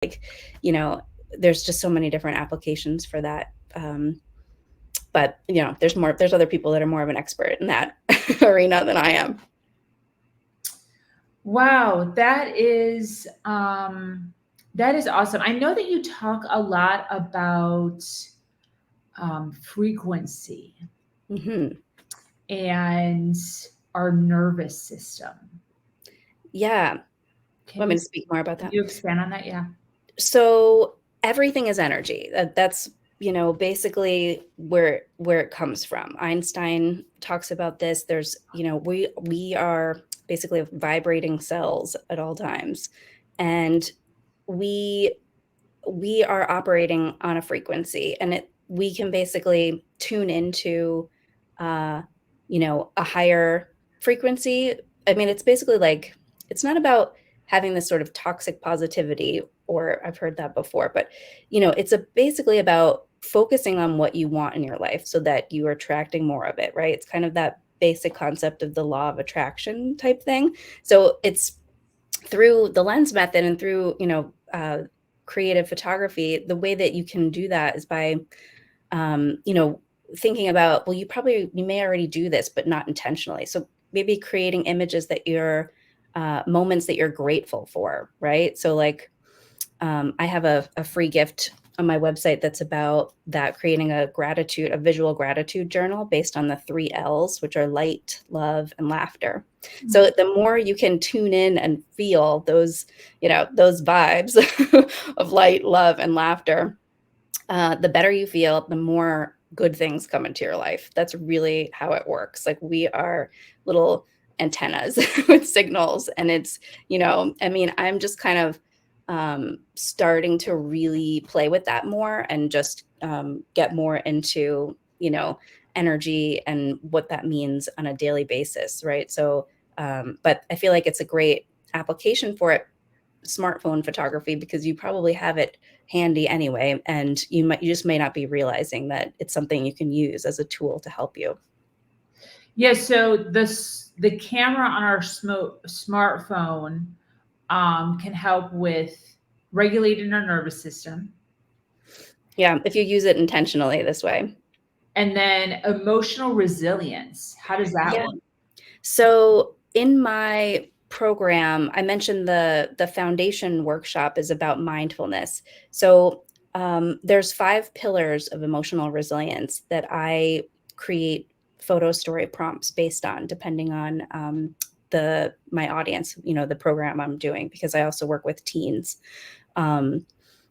like, you know, there's just so many different applications for that. But you know, there's other people that are more of an expert in that arena than I am. Wow, that is awesome. I know that you talk a lot about frequency Hmm. and our nervous system. Yeah. Can Want you me to speak more about can that? you expand on that? Yeah. So everything is energy. That's, you know, basically where it comes from. Einstein talks about this. There's, you know, we are basically vibrating cells at all times, and we we are operating on a frequency, and we can basically tune into uh you know, a higher frequency. I mean, it's basically like, it's not about having this sort of toxic positivity, or I've heard that before, but you know, it's basically about focusing on what you want in your life so that you are attracting more of it, right? It's kind of that basic concept of the law of attraction type thing. So it's through the lens method and through, you know, creative photography. The way that you can do that is by you know, thinking about, well, you may already do this but not intentionally. So maybe creating images that you're moments that you're grateful for, right? So like, I have a free gift on my website that's about that, creating a visual gratitude journal based on the 3 L's, which are light, love, and laughter. Mm. So the more you can tune in and feel those, you know, those vibes of light, love, and laughter, the better you feel, the more good things come into your life. That's really how it works. Like, we are little antennas with signals, and it's, you know, I mean, I'm just kind of starting to really play with that more, and just get more into, you know, energy and what that means on a daily basis, right? So, but I feel like it's a great application for it, smartphone photography, because you probably have it handy anyway, and you just may not be realizing that it's something you can use as a tool to help you. Yeah, so the camera on our smartphone can help with regulating our nervous system, Yeah, if you use it intentionally this way. and then emotional resilience. How does that Yeah. work? So in my program, I mentioned the foundation workshop is about mindfulness. So there's 5 pillars of emotional resilience that I create photo story prompts based on, depending on the my audience, you know, the program I'm doing, because I also work with teens, um,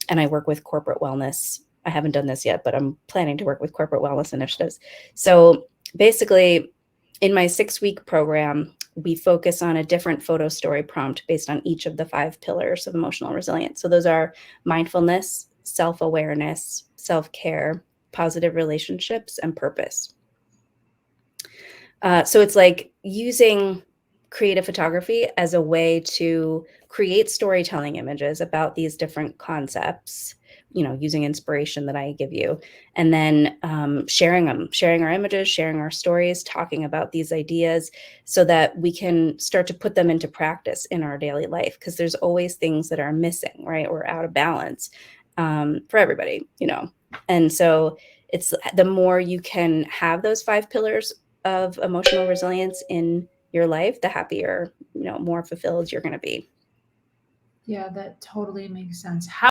and I work with corporate wellness. I haven't done this yet, but I'm planning to work with corporate wellness initiatives. So basically, in my 6-week program, we focus on a different photo story prompt based on each of the 5 pillars of emotional resilience. So those are mindfulness, self awareness, self care, positive relationships, and purpose. So it's like using creative photography as a way to create storytelling images about these different concepts, you know, using inspiration that I give you, and then sharing them, sharing our images, sharing our stories, talking about these ideas so that we can start to put them into practice in our daily life. Because there's always things that are missing, right? Or out of balance, for everybody, you know. And so it's the more you can have those 5 pillars of emotional resilience in your life, the happier, you know, more fulfilled you're going to be. Yeah, that totally makes sense. How